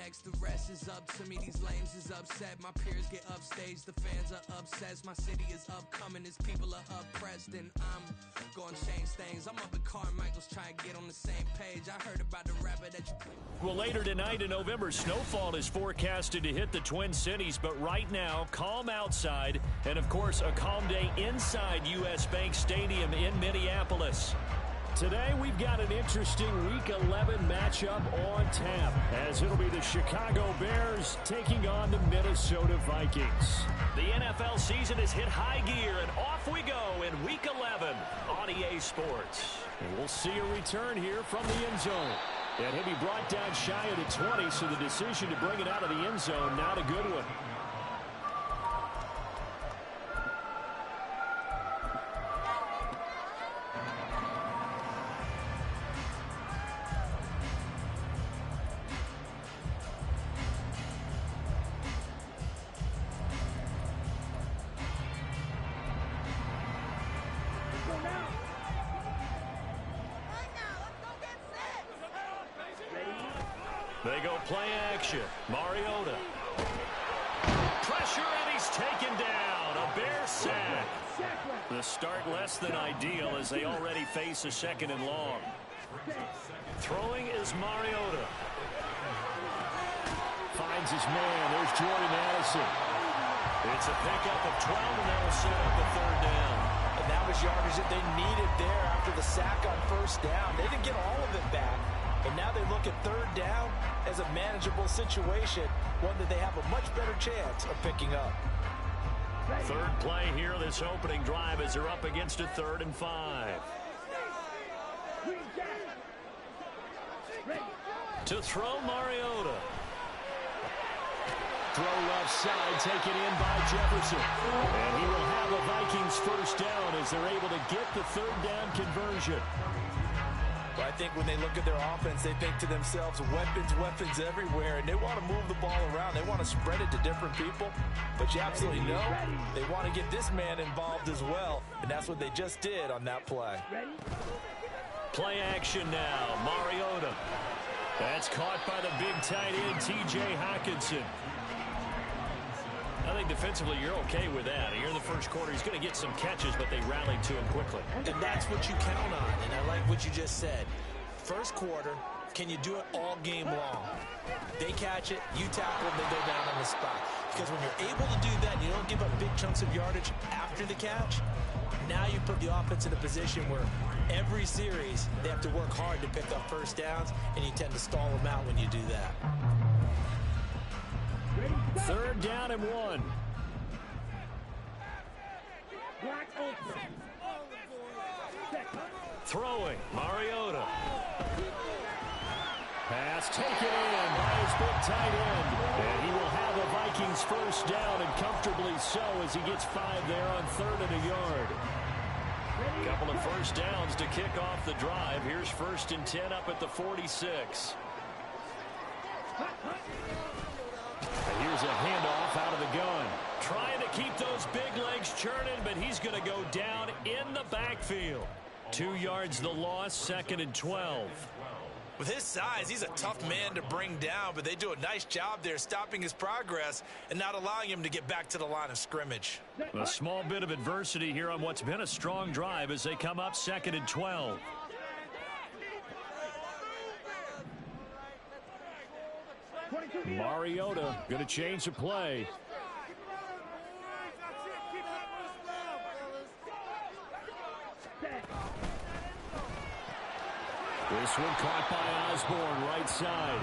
next, the rest is up to me. These lames is upset, my peers get upstaged, the fans are obsessed. My city is upcoming, his people are oppressed, and I'm gonna change things. I'm up at Carmichael's trying to get on the same page. I heard about the rapper that you play. Well, later tonight in November, snowfall is forecasted to hit the Twin Cities, but right now, calm outside, and of course, a calm day inside U.S. Bank Stadium in Minneapolis. Today, we've got an interesting Week 11 matchup on tap, as it'll be the Chicago Bears taking on the Minnesota Vikings. The NFL season has hit high gear, and off we go in Week 11 on EA Sports. And we'll see a return here from the end zone. And he'll be brought down shy of the 20, so the decision to bring it out of the end zone, not a good one. They go play action. Mariota. Pressure, and he's taken down. A Bear sack. The start less than ideal as they already face a second and long. Throwing is Mariota. Finds his man. There's Jordan Addison. It's a pickup of 12, and that'll set up a third down. And that was yardage that they needed there after the sack on first down. They didn't get all of it back. And now they look at third down as a manageable situation, one that they have a much better chance of picking up. Third play here, this opening drive, as they're up against a 3rd and 5. To throw, Mariota. Throw left side, taken in by Jefferson. And he will have a Vikings first down as they're able to get the third down conversion. Well, I think when they look at their offense, they think to themselves, weapons everywhere, and they want to move the ball around. They want to spread it to different people, but you absolutely know they want to get this man involved as well, and that's what they just did on that play. Play action now, Mariota. That's caught by the big tight end, T.J. Hockenson. I think defensively you're okay with that. Here in the first quarter, he's going to get some catches, but they rallied to him quickly. And that's what you count on, and I like what you just said. First quarter, can you do it all game long? They catch it, you tackle, they go down on the spot. Because when you're able to do that, and you don't give up big chunks of yardage after the catch, now you put the offense in a position where every series they have to work hard to pick up first downs, and you tend to stall them out when you do that. Third down and 1. Throwing, Mariota. Pass taken in by his big tight end. And he will have a Vikings first down, and comfortably so, as he gets 5 there on 3rd and a yard. Couple of first downs to kick off the drive. Here's 1st and 10 up at the 46. Here's a handoff out of the gun. Trying to keep those big legs churning, but he's going to go down in the backfield. 2 yards the loss, 2nd and 12. With his size, he's a tough man to bring down, but they do a nice job there stopping his progress and not allowing him to get back to the line of scrimmage. A small bit of adversity here on what's been a strong drive as they come up 2nd and 12. Mariota going to change the play. This one caught by Osborne, right side.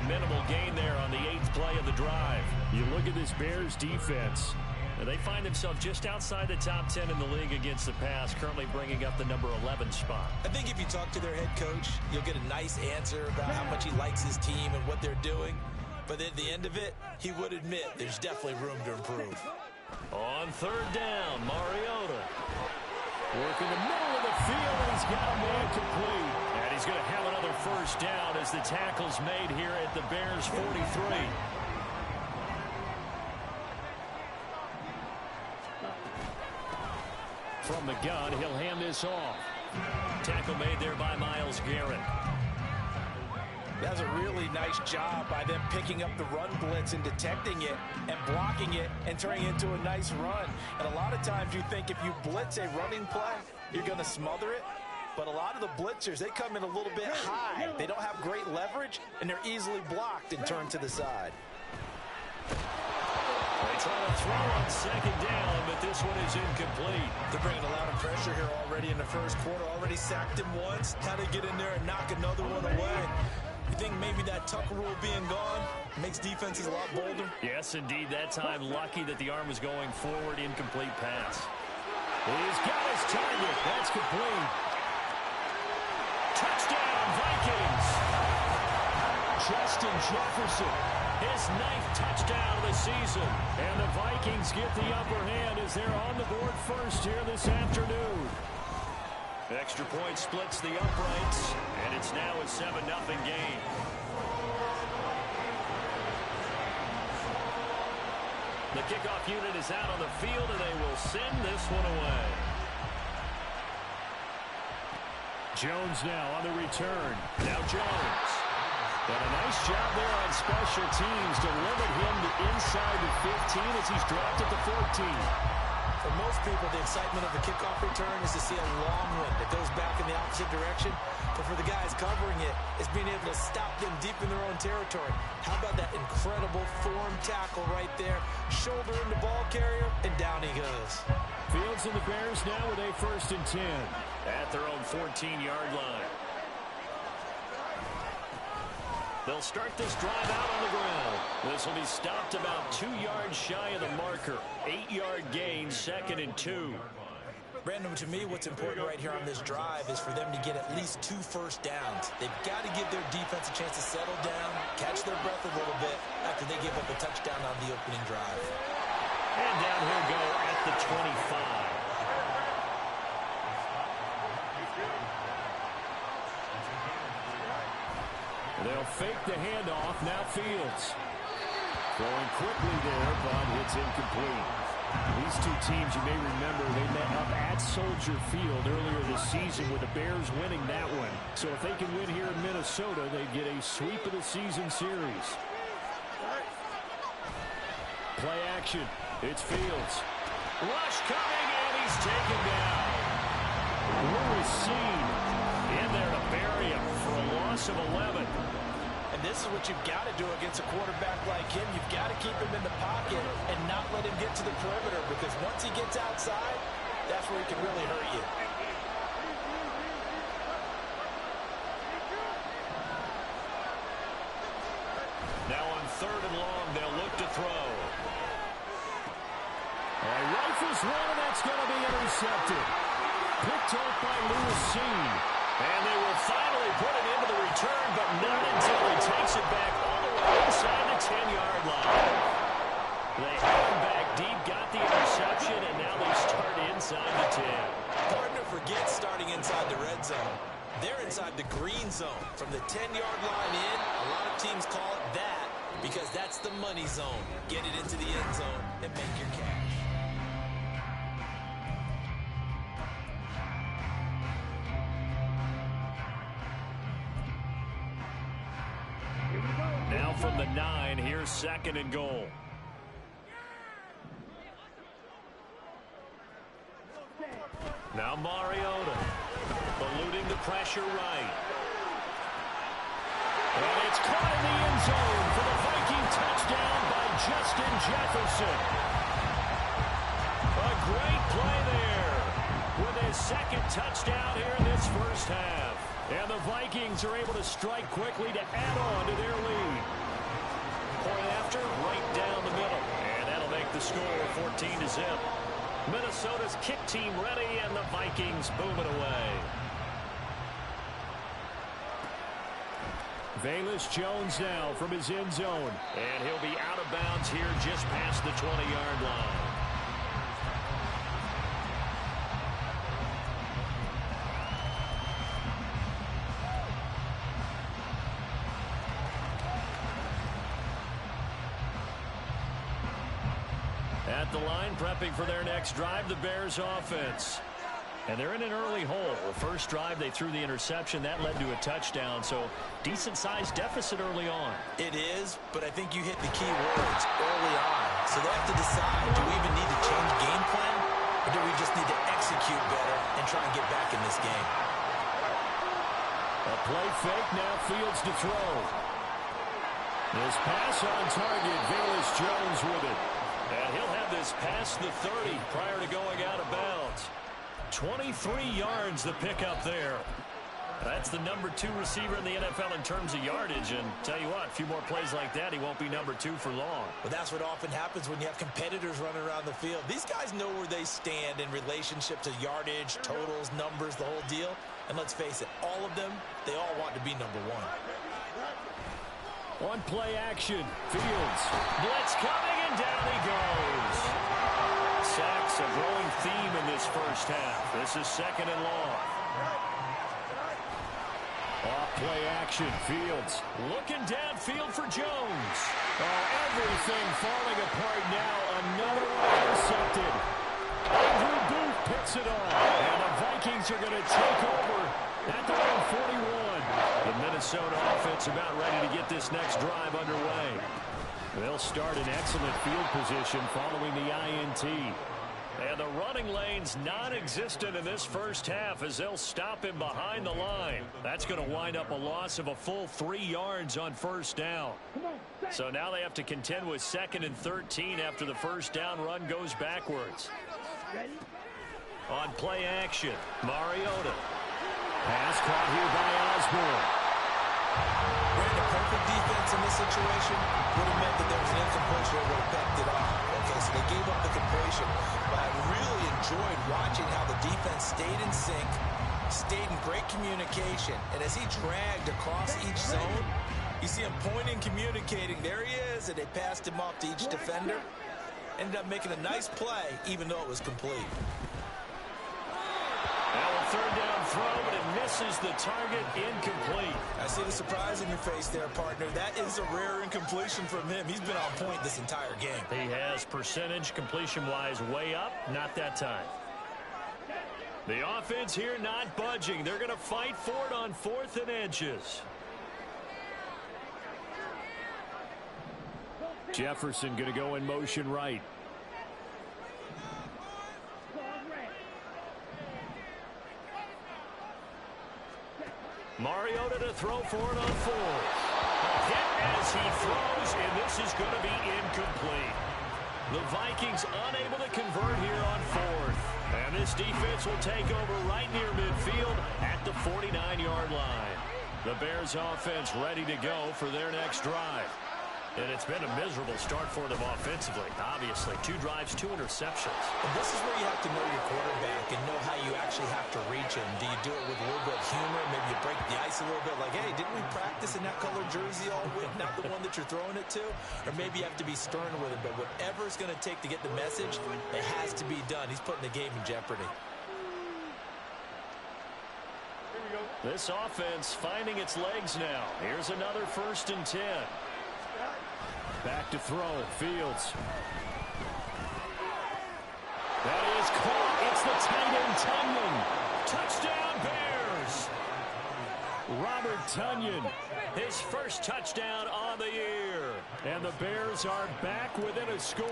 A minimal gain there on the 8th play of the drive. You look at this Bears defense. They find themselves just outside the top 10 in the league against the pass, currently bringing up the number 11 spot. I think if you talk to their head coach, you'll get a nice answer about how much he likes his team and what they're doing. But at the end of it, he would admit there's definitely room to improve. On 3rd down, Mariota. Working the middle of the field, and he's got a man complete. And he's going to have another first down as the tackle's made here at the Bears' 43. From the gun, he'll hand this off. Tackle made there by Myles Garrett. That's a really nice job by them picking up the run blitz and detecting it and blocking it and turning it into a nice run. And a lot of times you think if you blitz a running play, you're going to smother it. But a lot of the blitzers, they come in a little bit high. They don't have great leverage, and they're easily blocked and turned to the side. They try to throw on second down, but this one is incomplete. They're bringing a lot of pressure here already in the first quarter. Already sacked him once. How to get in there and knock another one away. You think maybe that Tucker rule being gone makes defenses a lot bolder? Yes, indeed. That time, lucky that the arm was going forward. Incomplete pass. He's got his target. That's complete. Touchdown, Vikings. Justin Jefferson, his 9th touchdown of the season. And the Vikings get the upper hand as they're on the board first here this afternoon. Extra point splits the uprights, and it's now a 7-0 game. The kickoff unit is out on the field, and they will send this one away. Jones now on the return. Now Jones. And a nice job there on special teams to limit him to inside the 15 as he's dropped at the 14. For most people, the excitement of the kickoff return is to see a long one that goes back in the opposite direction. But for the guys covering it, it's being able to stop them deep in their own territory. How about that incredible form tackle right there? Shoulder in the ball carrier, and down he goes. Fields and the Bears now with a 1st and 10 at their own 14-yard line. They'll start this drive out on the ground. This will be stopped about 2 yards shy of the marker. 8-yard gain, 2nd and 2. Brandon, to me, what's important right here on this drive is for them to get at least 2 first downs. They've got to give their defense a chance to settle down, catch their breath a little bit after they give up a touchdown on the opening drive. And down he'll go at the 25. They'll fake the handoff. Now Fields. Throwing quickly there, but it's incomplete. These two teams, you may remember, they met up at Soldier Field earlier this season with the Bears winning that one. So if they can win here in Minnesota, they get a sweep of the season series. Play action. It's Fields. Rush coming, and he's taken down. Lewis Seen in there to bury him for a loss of 11. And this is what you've got to do against a quarterback like him. You've got to keep him in the pocket and not let him get to the perimeter, because once he gets outside, that's where he can really hurt you. Now on 3rd and long, they'll look to throw. Rifles one, and that's going to be intercepted. Picked off by Lewis Seen. And they will finally put it into the return, but not until he takes it back all the way inside the 10-yard line. They had him back deep, got the interception, and now they start inside the 10. Hard to forget starting inside the red zone. They're inside the green zone. From the 10-yard line in, a lot of teams call it that because that's the money zone. Get it into the end zone and make your cash. Now from the 9, here's 2nd and goal. Now Mariota, eluding the pressure right. And it's caught in the end zone for the Viking touchdown by Justin Jefferson. A great play there with his 2nd touchdown here in this first half. And the Vikings are able to strike quickly to add on to their lead. Point after, right down the middle. And that'll make the score 14-0. Minnesota's kick team ready, and the Vikings boom it away. Velus Jones now from his end zone. And he'll be out of bounds here just past the 20-yard line. At the line, prepping for their next drive, the Bears offense. And they're in an early hole. The first drive, they threw the interception. That led to a touchdown. So decent-sized deficit early on. It is, but I think you hit the key words early on. So they have to decide, do we even need to change game plan? Or do we just need to execute better and try and get back in this game? A play fake, now Fields to throw. This pass on target, Velus Jones with it. And he'll have this past the 30 prior to going out of bounds. 23 yards the pickup there. That's the number 2 receiver in the NFL in terms of yardage. And tell you what, a few more plays like that, he won't be number 2 for long. Well, that's what often happens when you have competitors running around the field. These guys know where they stand in relationship to yardage, totals, numbers, the whole deal. And let's face it, all of them, they all want to be number 1. On play action, Fields. Blitz coming, and down he goes. Sacks a growing theme in this first half. This is second and long. Off play action, Fields looking downfield for Jones. Oh, everything falling apart now. Another one intercepted. Andrew Booth picks it off. And the Vikings are going to take over at the 41. The Minnesota offense about ready to get this next drive underway. They'll start in excellent field position following the INT. And the running lane's non-existent in this first half as they'll stop him behind the line. That's going to wind up a loss of a full 3 yards on first down. So now they have to contend with 2nd and 13 after the first down run goes backwards. On play action, Mariota. Pass caught here by Osborne. Ran a perfect defense in this situation. Would have meant that there was an incompletion that would have backed it off. Okay, so they gave up the completion. But I really enjoyed watching how the defense stayed in sync, stayed in great communication. And as he dragged across each zone, you see him pointing, communicating. There he is, and they passed him off to each defender. Ended up making a nice play, even though it was complete. Now a third down throw, but it misses the target, incomplete. I see the surprise in your face there, partner. That is a rare incompletion from him. He's been on point this entire game. He has percentage completion-wise way up, not that time. The offense here not budging. They're going to fight for it on 4th and inches. Jefferson going to go in motion right. Mariota to throw for it on 4th. Hit as he throws, and this is going to be incomplete. The Vikings unable to convert here on 4th. And this defense will take over right near midfield at the 49-yard line. The Bears offense ready to go for their next drive. And it's been a miserable start for them offensively, obviously. 2 drives, 2 interceptions. And this is where you have to know your quarterback and know how you actually have to reach him. Do you do it with a little bit of humor? Maybe you break the ice a little bit, like, hey, didn't we practice in that color jersey all week, not the one that you're throwing it to? Or maybe you have to be stern with him. But whatever it's going to take to get the message, it has to be done. He's putting the game in jeopardy. This offense finding its legs now. Here's another 1st and 10. Back to throw, Fields. That is caught. It's the tight end, Tunyon. Touchdown, Bears. Robert Tunyon, his first touchdown on the year. And the Bears are back within a score.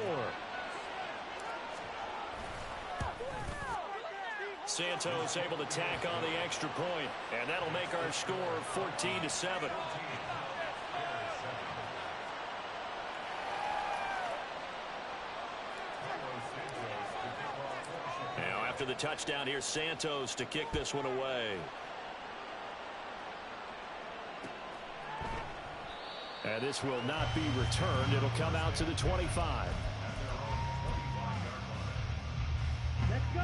Santos able to tack on the extra point, and that'll make our score 14-7. Now after the touchdown, here's Santos to kick this one away. And this will not be returned. It'll come out to the 25. Let's go.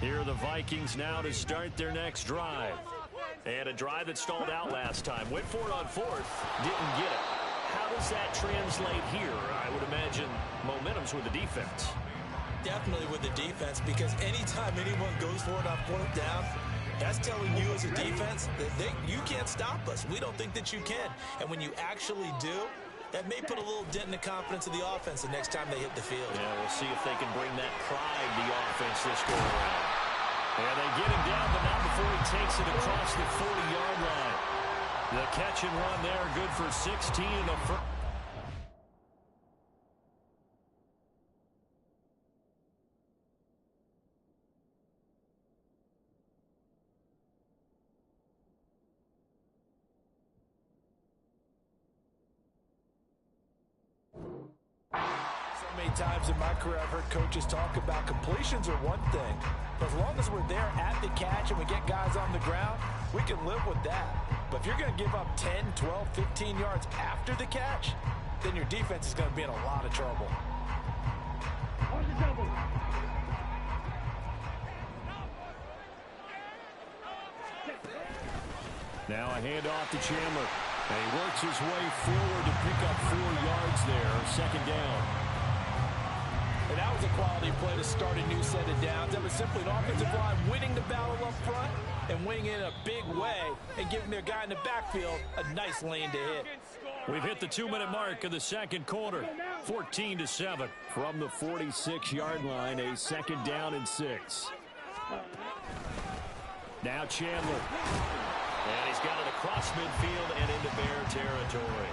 Here are the Vikings now to start their next drive. And a drive that stalled out last time. Went for it on 4th. Didn't get it. How does that translate here? I would imagine momentum's with the defense. Definitely with the defense, because anytime anyone goes for it on 4th down, that's telling you as a defense that you can't stop us. We don't think that you can. And when you actually do, that may put a little dent in the confidence of the offense the next time they hit the field. Yeah, we'll see if they can bring that pride to the offense this go around. And they get him down, but not before he takes it across the 40-yard line. The catch and run there, good for 16 in the first. Times in my career I've heard coaches talk about completions are one thing, but as long as we're there at the catch and we get guys on the ground, we can live with that. But if you're going to give up 10, 12, 15 yards after the catch, then your defense is going to be in a lot of trouble. Now a handoff to Chandler, and he works his way forward to pick up 4 yards there, second down. And that was a quality play to start a new set of downs. That was simply an offensive line winning the battle up front and winning in a big way and giving their guy in the backfield a nice lane to hit. We've hit the 2-minute mark of the second quarter. 14-7 from the 46-yard line, a second down and 6. Now Chandler. And he's got it across midfield and into Bear territory.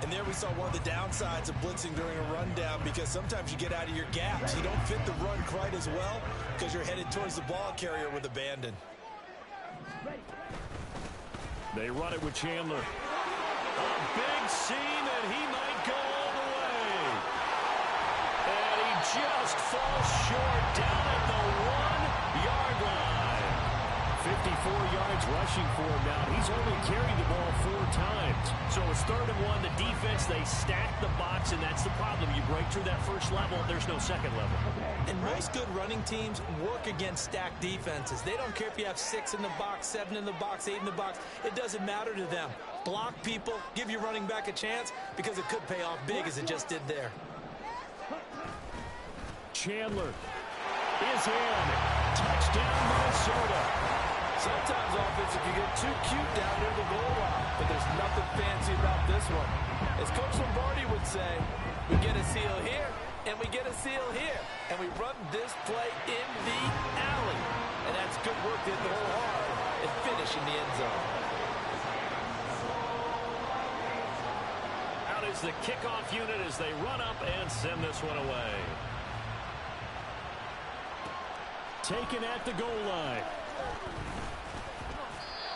And there we saw one of the downsides of blitzing during a rundown, because sometimes you get out of your gaps. You don't fit the run quite as well because you're headed towards the ball carrier with abandon. They run it with Chandler. A big seam, and he might go all the way. And he just falls short down at the 1-yard line. 54 yards rushing for him now. He's only carried the ball 4 times. So it's 3rd and 1. The defense, they stack the box, and that's the problem. You break through that first level, there's no second level. And most good running teams work against stacked defenses. They don't care if you have 6 in the box, 7 in the box, 8 in the box. It doesn't matter to them. Block people, give your running back a chance, because it could pay off big as it just did there. Chandler is in. Touchdown, Minnesota. Sometimes offense, if you get too cute down near the goal line, but there's nothing fancy about this one. As Coach Lombardi would say, we get a seal here, and we get a seal here, and we run this play in the alley. And that's good work to hit the hole hard and finish in the end zone. Out is the kickoff unit as they run up and send this one away. Taken at the goal line.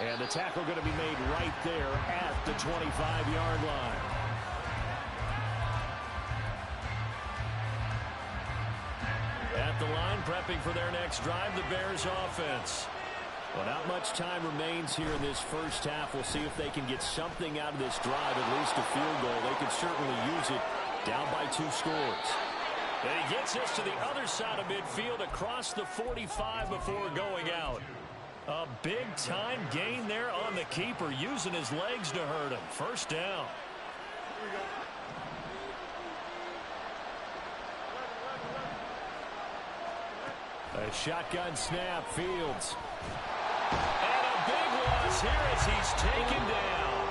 And the tackle going to be made right there at the 25-yard line. At the line, prepping for their next drive, the Bears offense. Well, not much time remains here in this first half. We'll see if they can get something out of this drive, at least a field goal. They could certainly use it, down by 2 scores. And he gets us to the other side of midfield across the 45 before going out. A big-time gain there on the keeper, using his legs to hurt him. First down. A shotgun snap, Fields. And a big loss here as he's taken down.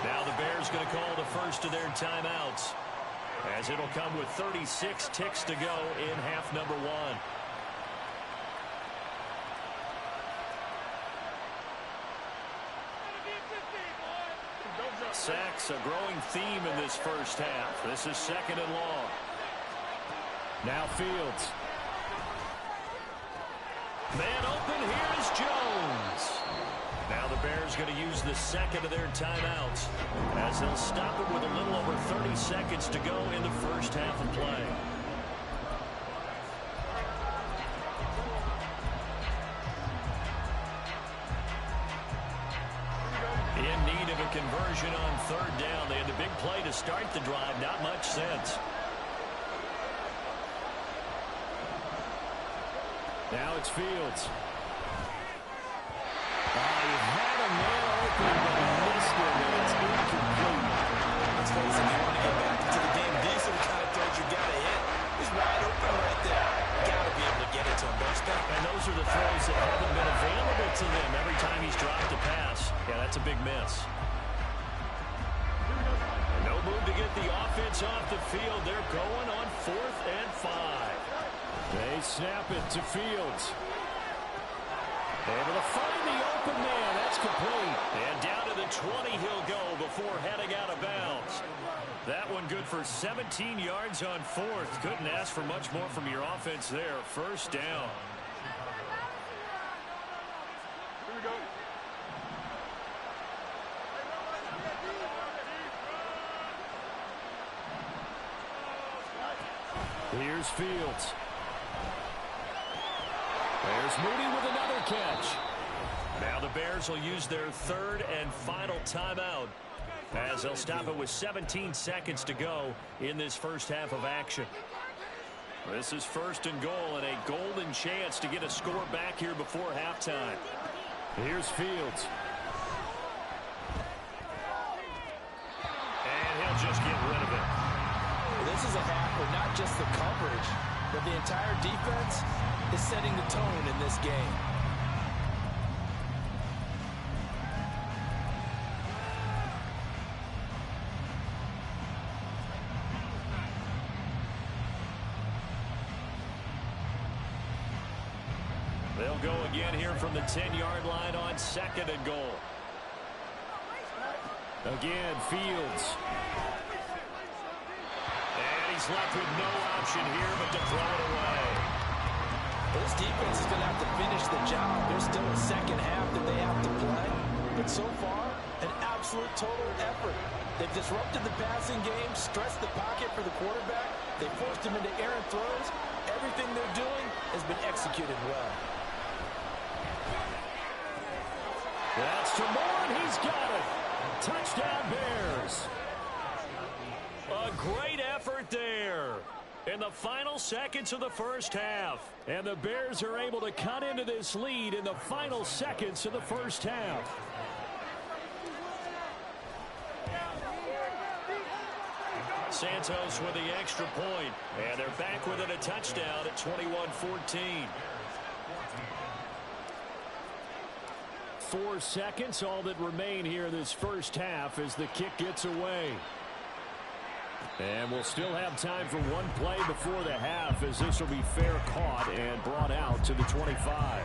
Now the Bears going to call the first of their timeouts, as it'll come with 36 ticks to go in half number 1. Sacks, a growing theme in this first half. This is 2nd and long. Now Fields. Man open, here is Jones. Now the Bears going to use the second of their timeouts, as they'll stop it with a little over 30 seconds to go in the first half of play. In need of a conversion on 3rd down. They had a big play to start the drive. Not much sense. Now it's Fields. He had a man open, but he missed it, and it's incomplete. Let's face it, if you want to get back into the game, these are the kind of throws you got to hit. He's wide open right there. Got to be able to get it to him, don't you think? And those are the throws that haven't been available to them every time he's dropped a pass. Yeah, that's a big miss. No move to get the offense off the field. They're going on 4th and 5. They snap it to Fields. Able to find the open man. That's complete. And down to the 20 he'll go before heading out of bounds. That one good for 17 yards on fourth. Couldn't ask for much more from your offense there. First down. Here we go. Here's Fields. There's Moody with another catch. Now the Bears will use their third and final timeout, as they'll stop it with 17 seconds to go in this first half of action. This is first and goal and a golden chance to get a score back here before halftime. Here's Fields. And he'll just get rid of it. This is a half where not just the coverage, but the entire defense is setting the tone in this game. They'll go again here from the 10-yard line on second and goal. Again, Fields. And he's left with no option here but to throw it away. This defense is going to have to finish the job. There's still a second half that they have to play. But so far, an absolute total effort. They've disrupted the passing game, stressed the pocket for the quarterback. They forced him into errant throws. Everything they're doing has been executed well. That's to Moore, and he's got it. Touchdown, Bears. A great effort there in the final seconds of the first half. And the Bears are able to cut into this lead in the final seconds of the first half. Santos with the extra point, and they're back within a touchdown at 21-14. 4 seconds, all that remain here in this first half as the kick gets away. And we'll still have time for one play before the half, as this will be fair caught and brought out to the 25.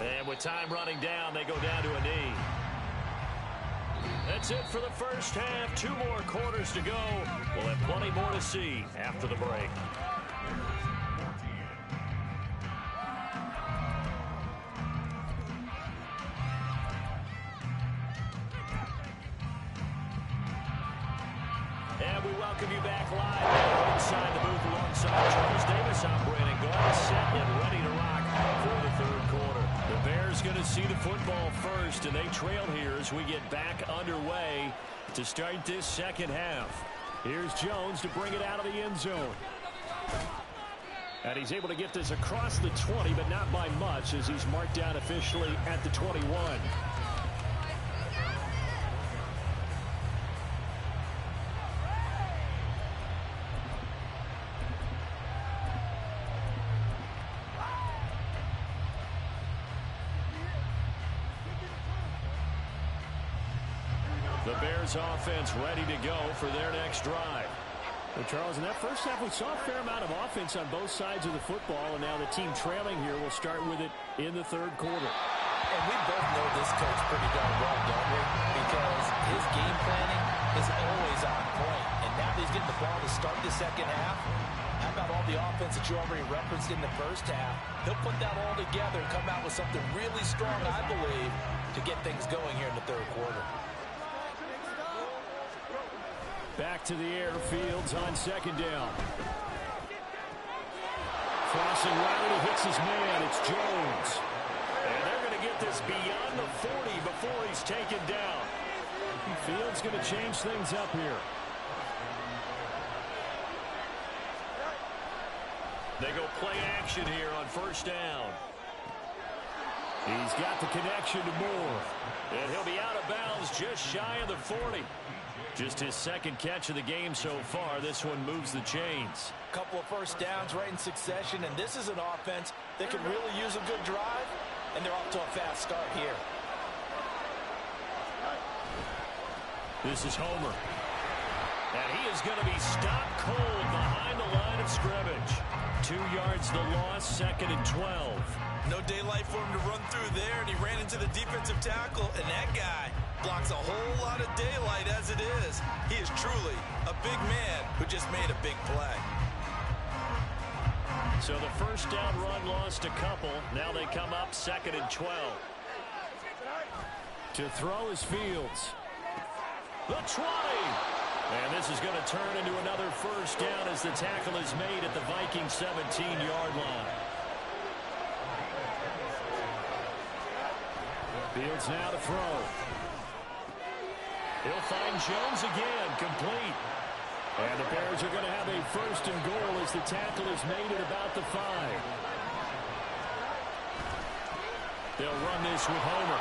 And with time running down, they go down to a knee. That's it for the first half. 2 more quarters to go. We'll have plenty more to see after the break. And we welcome you back live inside the booth alongside Charles Davis. I'm Brandon Gault, set and ready to rock for the third quarter. The Bears going to see the football first, and they trail here as we get back underway to start this second half. Here's Jones to bring it out of the end zone. And he's able to get this across the 20, but not by much, as he's marked out officially at the 21. The Bears offense ready to go for their next drive. Well, Charles, in that first half, we saw a fair amount of offense on both sides of the football, and now the team trailing here will start with it in the third quarter. And we both know this coach pretty darn well, don't we? Because his game planning is always on point. And now that he's getting the ball to start the second half, how about all the offense that you already referenced in the first half? He'll put that all together and come out with something really strong, I believe, to get things going here in the third quarter. Back to the air, Fields on second down. Crossing route, he hits his man. It's Jones. And they're going to get this beyond the 40 before he's taken down. Fields going to change things up here. They go play action here on first down. He's got the connection to Moore. And he'll be out of bounds just shy of the 40. Just his second catch of the game so far. This one moves the chains. Couple of first downs right in succession, and this is an offense that can really use a good drive. and they're off to a fast start here. This is Homer. And he is going to be stopped cold behind the line of scrimmage. 2 yards the loss, 2nd and 12. No daylight for him to run through there, and he ran into the defensive tackle, and that guy blocks a whole lot of daylight as it is. He is truly a big man who just made a big play. So the first down run lost a couple. Now they come up 2nd and 12. To throw is Fields. The 20. And this is going to turn into another first down as the tackle is made at the Vikings 17-yard line. Fields now to throw. He'll find Jones again, complete. And the Bears are going to have a 1st and goal as the tackle is made at about the 5. They'll run this with Homer.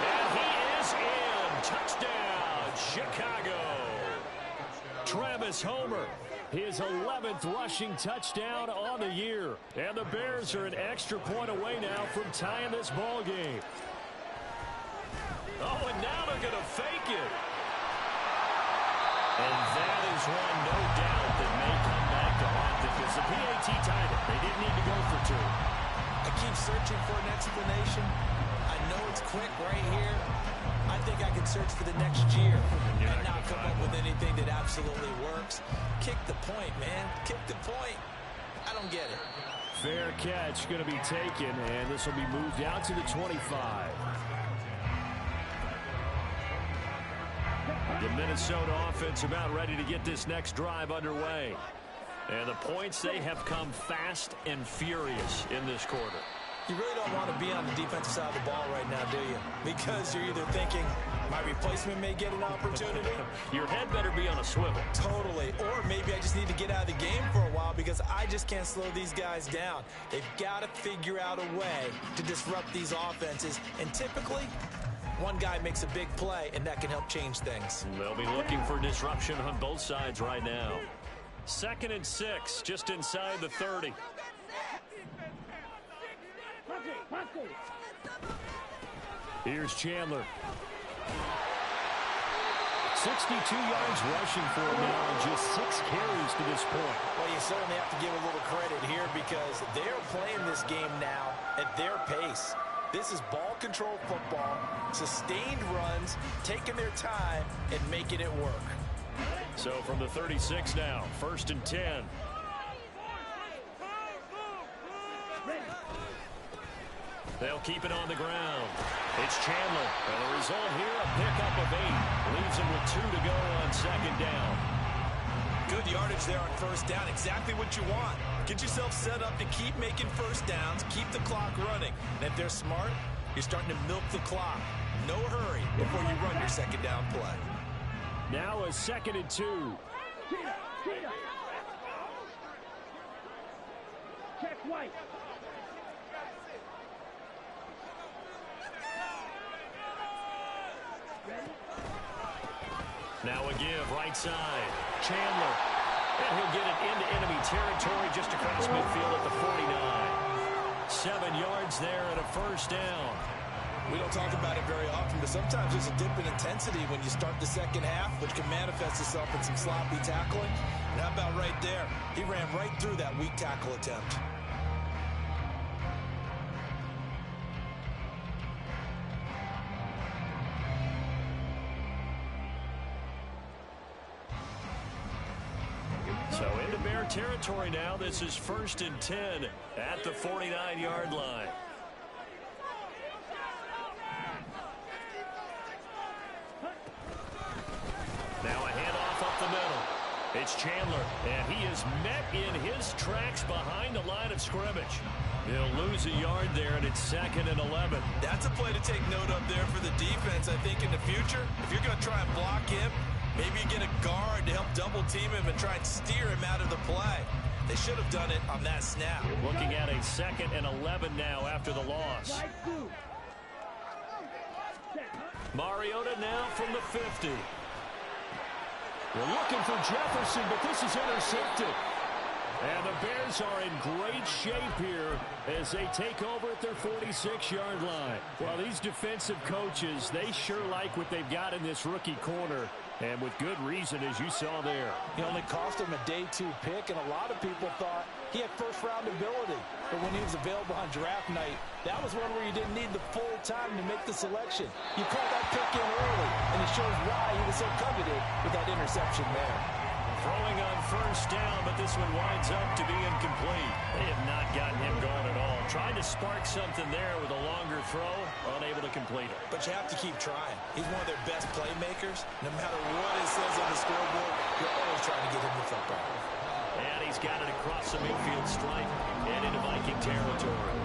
And he is in. Touchdown, Chicago. Travis Homer, his 11th rushing touchdown on the year. And the Bears are an extra point away now from tying this ball game. Oh, and now they're going to fake it. And that is one, no doubt, that may come back to haunt them because the PAT tied it. They didn't need to go for 2. I keep searching for an explanation. I know it's quick right here. I think I can search for the next year and not come up with anything that absolutely works. Kick the point, man. Kick the point. I don't get it. Fair catch going to be taken, and this will be moved out to the 25. The Minnesota offense about ready to get this next drive underway. And the points, they have come fast and furious in this quarter. You really don't want to be on the defensive side of the ball right now, do you? Because you're either thinking, my replacement may get an opportunity. Your head better be on a swivel. Totally. Or maybe I just need to get out of the game for a while because I just can't slow these guys down. They've got to figure out a way to disrupt these offenses. And typically, one guy makes a big play, and that can help change things. They'll be looking for disruption on both sides right now. 2nd and 6, just inside the 30. Here's Chandler. 62 yards rushing for him now and just 6 carries to this point. Well, you certainly have to give a little credit here because they're playing this game now at their pace. This is ball control football, sustained runs, taking their time and making it work. So from the 36 now, 1st and 10. They'll keep it on the ground. It's Chandler. And the result here, a pickup of 8. Leaves him with 2 to go on 2nd down. Good yardage there on 1st down. Exactly what you want. Get yourself set up to keep making 1st downs, keep the clock running. And if they're smart, you're starting to milk the clock. No hurry before you run your 2nd down play. Now a 2nd and 2. Check White. Now a give, right side. Chandler. And he'll get it into enemy territory just across midfield at the 49. 7 yards there and a 1st down. We don't talk about it very often, but sometimes there's a dip in intensity when you start the 2nd half, which can manifest itself in some sloppy tackling. And how about right there? He ran right through that weak tackle attempt. So into Bear territory now. This is 1st and 10 at the 49-yard line. Now a handoff up the middle. It's Chandler, and he is met in his tracks behind the line of scrimmage. He'll lose a yard there, and it's 2nd and 11. That's a play to take note of there for the defense, I think, in the future. If you're going to try and block him, maybe you get a guard to help double-team him and try and steer him out of the play. They should have done it on that snap. Looking at a 2nd and 11 now after the loss. Mariota now from the 50. We're looking for Jefferson, but this is intercepted. And the Bears are in great shape here as they take over at their 46-yard line. Well, these defensive coaches, they sure like what they've got in this rookie corner, and with good reason, as you saw there. He only cost him a day 2 pick, and a lot of people thought he had first-round ability. But when he was available on draft night, that was one where you didn't need the full time to make the selection. You called that pick in early, and it shows why he was so coveted with that interception there. Throwing on first down, but this one winds up to be incomplete. They have not gotten him going at all. Tried to spark something there with a longer throw, unable to complete it. But you have to keep trying. He's one of their best playmakers. No matter what it says on the scoreboard, you're always trying to get him the football. And he's got it across the midfield stripe and into Viking territory.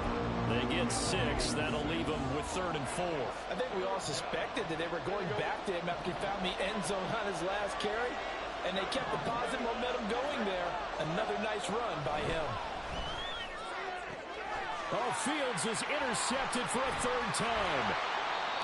They get 6. That'll leave them with 3rd and 4. I think we all suspected that they were going back to him after he found the end zone on his last carry. And they kept the positive momentum going there. Another nice run by him. Oh, Fields is intercepted for a 3rd time.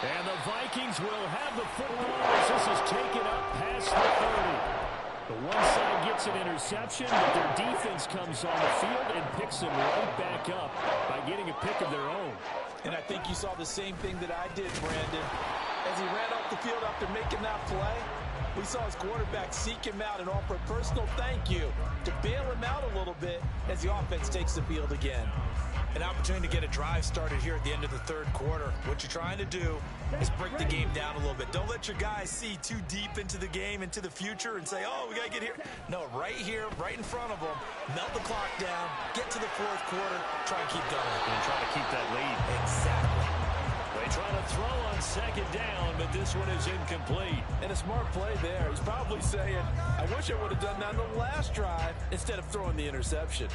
And the Vikings will have the football as this is taken up past the 30. The one side gets an interception, but their defense comes on the field and picks them right back up by getting a pick of their own. And I think you saw the same thing that I did, Brandon. As he ran off the field after making that play, we saw his quarterback seek him out and offer a personal thank you to bail him out a little bit as the offense takes the field again. An opportunity to get a drive started here at the end of the 3rd quarter. What you're trying to do is break the game down a little bit. Don't let your guys see too deep into the game, into the future, and say, oh, we got to get here. No, right here, right in front of them, melt the clock down, get to the 4th quarter, try and keep going. And try to keep that lead. Exactly. They try to throw on 2nd down, but this one is incomplete. And a smart play there. He's probably saying, I wish I would have done that on the last drive instead of throwing the interception.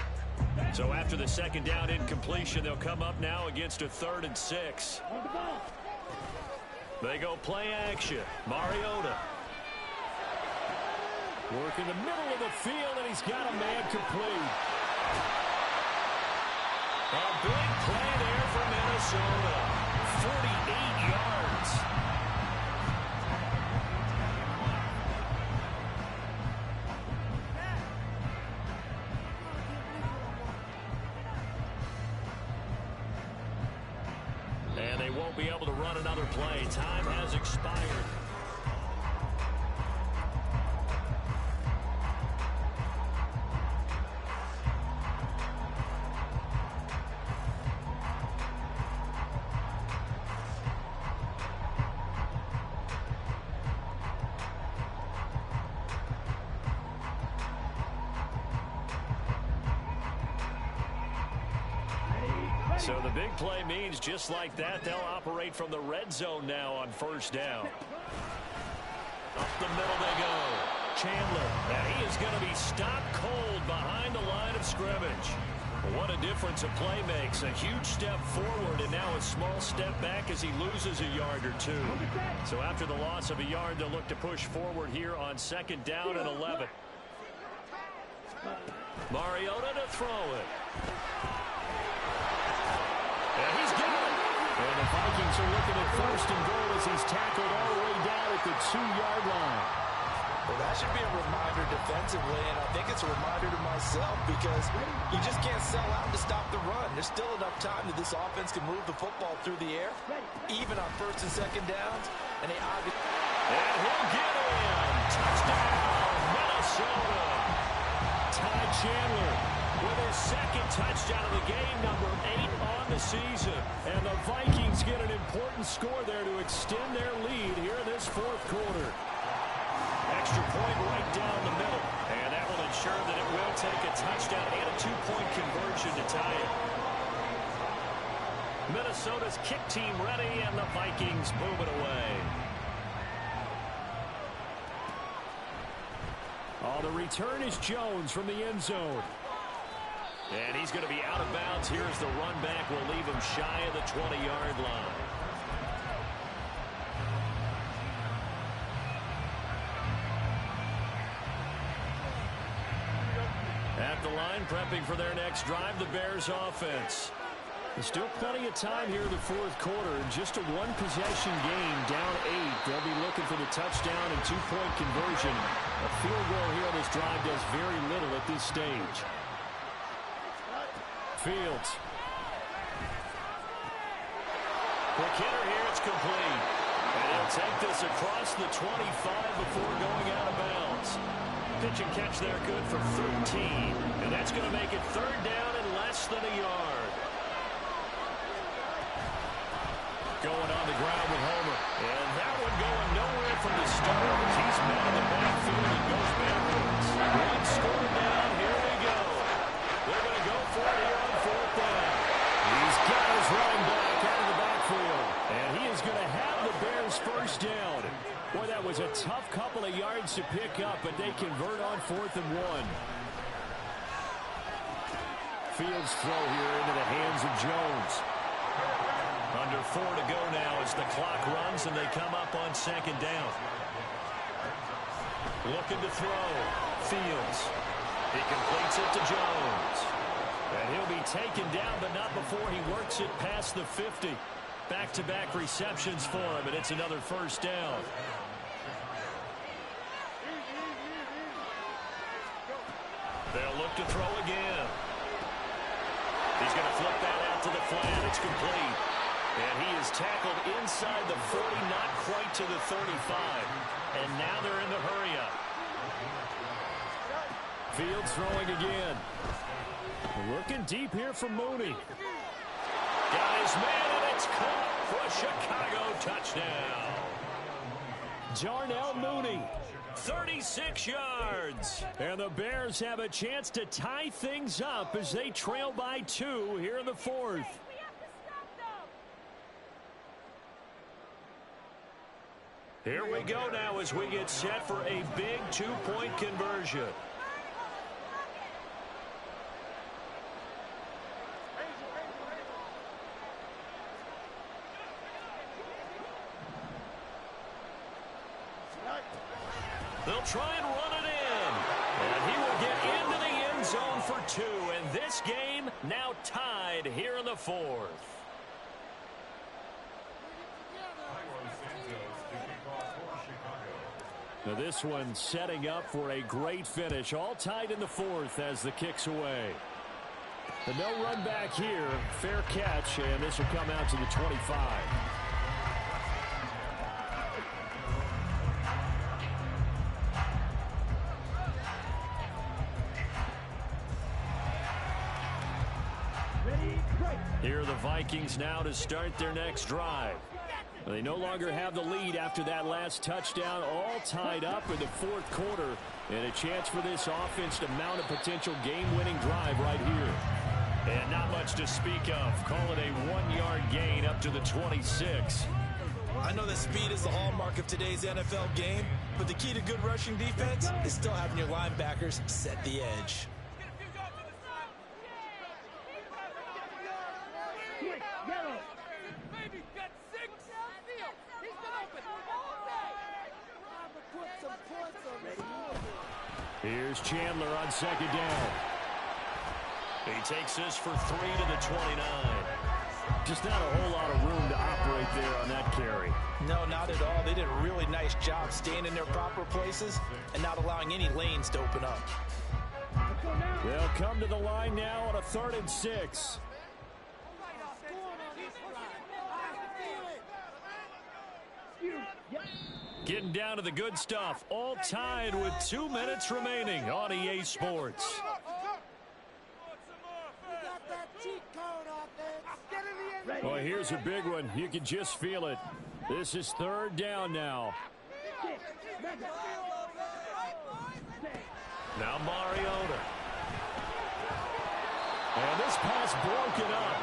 So after the 2nd down incompletion, they'll come up now against a 3rd and 6. They go play action. Mariota. Work in the middle of the field, and he's got a man complete. A big play there for Minnesota. 48 yards. And they won't be able to run another play. Time has expired. So the big play means just like that, they'll operate from the red zone now on 1st down. Up the middle they go. Chandler. And he is going to be stopped cold behind the line of scrimmage. What a difference a play makes. A huge step forward and now a small step back as he loses a yard or 2. So after the loss of a yard, they'll look to push forward here on 2nd down and 11. Mariota to throw it. And he's got it. And the Vikings are looking at 1st and goal as he's tackled all the way down at the 2-yard line. Well, that should be a reminder defensively, and I think it's a reminder to myself because you just can't sell out to stop the run. There's still enough time that this offense can move the football through the air, even on 1st and 2nd downs. And they obviously... And he'll get in. Touchdown, Minnesota. Ty Chandler with his 2nd touchdown of the game, number 8 on the season. And the Vikings get an important score there to extend their lead here in this 4th quarter. Extra point right down the middle. And that will ensure that it will take a touchdown and a 2-point conversion to tie it. Minnesota's kick team ready, and the Vikings move it away. Oh, the return is Jones from the end zone. And he's going to be out of bounds. Here's the run back. Will leave him shy of the 20-yard line. At the line, prepping for their next drive, the Bears offense. There's still plenty of time here in the 4th quarter. Just a 1-possession game, down 8. They'll be looking for the touchdown and 2-point conversion. A field goal here on this drive does very little at this stage. Fields. Quick hitter here, it's complete. And he'll take this across the 25 before going out of bounds. Pitch and catch there good for 13. And that's going to make it third down and less than a yard. Going on the ground with Homer. And that one going nowhere from the start as he's met in the backfield and goes backwards. One score down, here we go. They're going to go for it here on fourth down. He's got his running back out of the backfield. And he is going to have the Bears first down. Boy, that was a tough couple of yards to pick up, but they convert on 4th and 1. Fields throw here into the hands of Jones. Under 4 to go now as the clock runs and they come up on 2nd down. Looking to throw. Fields. He completes it to Jones. And he'll be taken down, but not before he works it past the 50. Back-to-back receptions for him, and it's another first down. They'll look to throw again. He's going to flip that out to the flat. It's complete. And he is tackled inside the 40, not quite to the 35. And now they're in the hurry-up. Fields throwing again. Looking deep here for Mooney. Got his man, and it's caught for a Chicago touchdown. Darnell Mooney, 36 yards. And the Bears have a chance to tie things up as they trail by 2 here in the 4th. Here we go now as we get set for a big 2-point conversion. They'll try and run it in. And he will get into the end zone for 2. And this game now tied here in the 4th. Now this one setting up for a great finish. All tied in the 4th as the kick's away. But no run back here. Fair catch, and this will come out to the 25. Here are the Vikings now to start their next drive. They no longer have the lead after that last touchdown, all tied up in the 4th quarter, and a chance for this offense to mount a potential game-winning drive right here. And not much to speak of. Call it a 1-yard gain up to the 26. I know that speed is the hallmark of today's NFL game, but the key to good rushing defense is still having your linebackers set the edge. Here's Chandler on 2nd down. He takes this for 3 to the 29. Just not a whole lot of room to operate there on that carry. No, not at all. They did a really nice job staying in their proper places and not allowing any lanes to open up. They'll come to the line now on a 3rd and 6. Getting down to the good stuff. All tied with 2 minutes remaining on EA Sports. Well, here's a big one. You can just feel it. This is 3rd down now. Now Mariota. And this pass broken up.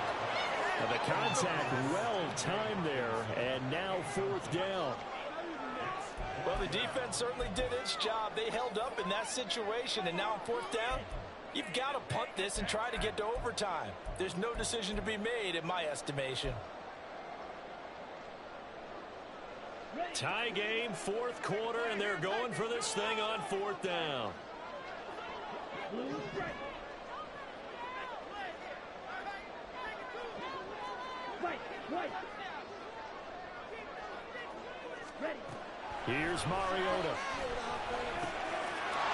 And the contact well timed there. And now 4th down. Well, the defense certainly did its job. They held up in that situation, and now on 4th down, you've got to punt this and try to get to overtime. There's no decision to be made in my estimation. Tie game, 4th quarter, and they're going for this thing on 4th down. Here's Mariota.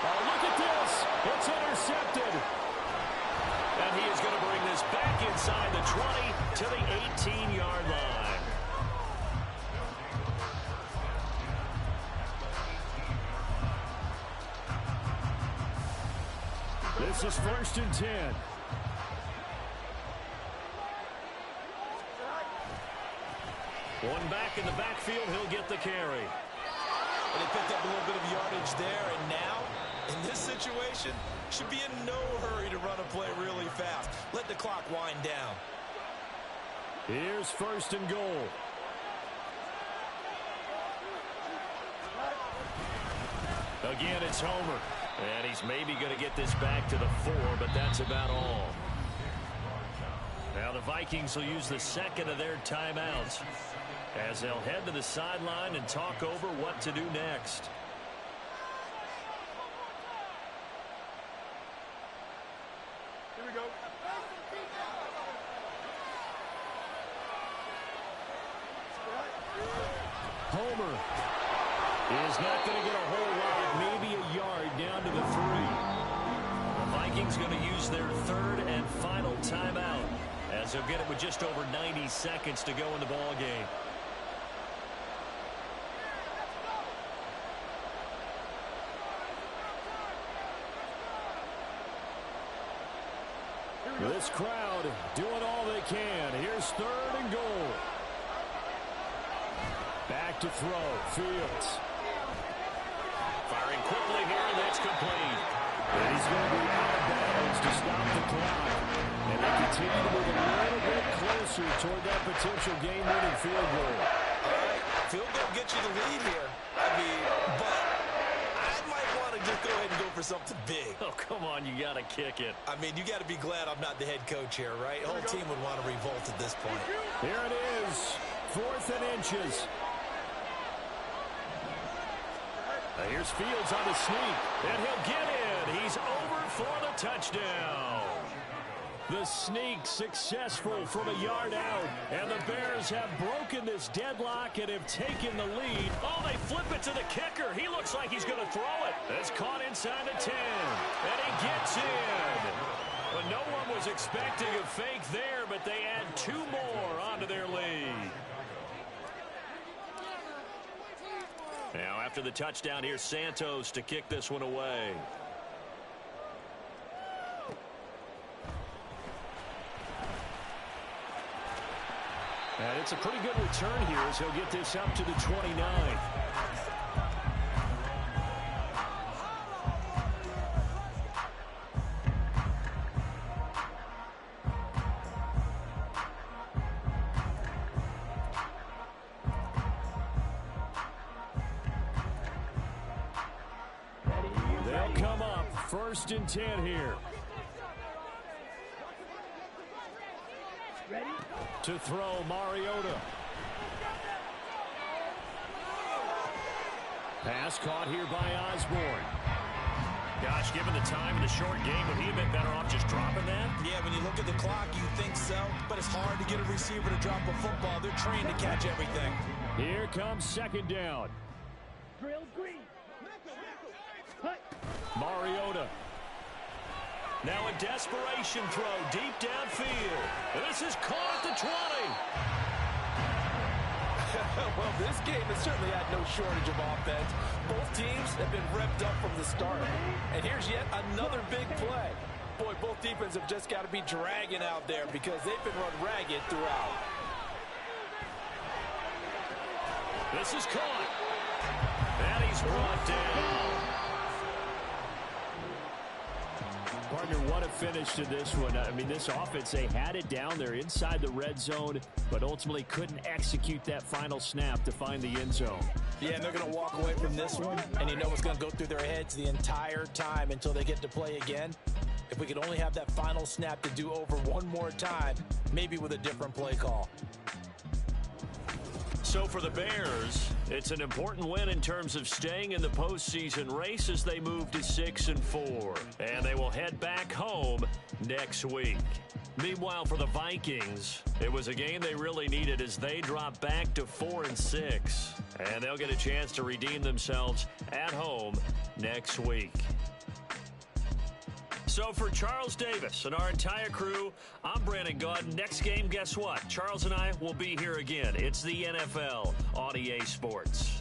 Oh, look at this. It's intercepted. And he is going to bring this back 20 to the 18-yard line. This is 1st and 10. One back in the backfield, he'll get the carry. And they picked up a little bit of yardage there, and now, in this situation, should be in no hurry to run a play really fast. Let the clock wind down. Here's 1st and goal. Again, it's Homer. And he's maybe going to get this back to the 4, but that's about all. Now the Vikings will use the second of their timeouts as they'll head to the sideline and talk over what to do next. Here we go. Homer is not going to get a whole lot, maybe a yard down to the 3. The Vikings going to use their 3rd and final timeout as they'll get it with just over 90 seconds to go in the ball game. This crowd doing all they can. Here's 3rd and goal. Back to throw. Fields. Firing quickly here, and that's complete. And he's going to be out of bounds to stop the clock. And they continue to move a little bit closer toward that potential game-winning field goal. All right, field goal gets you the lead here. I mean, but I might want to just go ahead and go for something big. Oh, come on, you got to kick it. I mean, you got to be glad I'm not the head coach here, right? The whole team would want to revolt at this point. Here it is, 4th and inches. Here's Fields on the sneak, and he'll get in. He's over for the touchdown. The sneak successful from a yard out, and the Bears have broken this deadlock and have taken the lead. Oh, they flip it to the kicker. He looks like he's going to throw it. It's caught inside the 10, and he gets in. But no one was expecting a fake there, but they add 2 more onto their lead. Now, after the touchdown, here's Santos to kick this one away. And it's a pretty good return here as he'll get this up to the 29. They'll come up 1st and 10 here. Ready? To throw, Mariota. Pass caught here by Osborne. Gosh, given the time in the short game, would he have been better off just dropping that? Yeah, when you look at the clock, you think so, but it's hard to get a receiver to drop a football. They're trained to catch everything. Here comes 2nd down. Drill green. Mariota. Now a desperation throw deep downfield. And this is caught at the 20. Well, this game has certainly had no shortage of offense. Both teams have been revved up from the start. And here's yet another big play. Boy, both defenses have just got to be dragging out there because they've been run ragged throughout. This is caught. And he's brought down. Partner, what a finish to this one. I mean, this offense, they had it down there inside the red zone, but ultimately couldn't execute that final snap to find the end zone. Yeah, and they're going to walk away from this one, and you know what's going to go through their heads the entire time until they get to play again. If we could only have that final snap to do over one more time, maybe with a different play call. So for the Bears, it's an important win in terms of staying in the postseason race as they move to 6-4. And they will head back home next week. Meanwhile, for the Vikings, it was a game they really needed as they drop back to 4-6. And they'll get a chance to redeem themselves at home next week. So So for Charles Davis and our entire crew, I'm Brandon Gaudin. Next game, guess what? Charles and I will be here again. It's the NFL on EA Sports.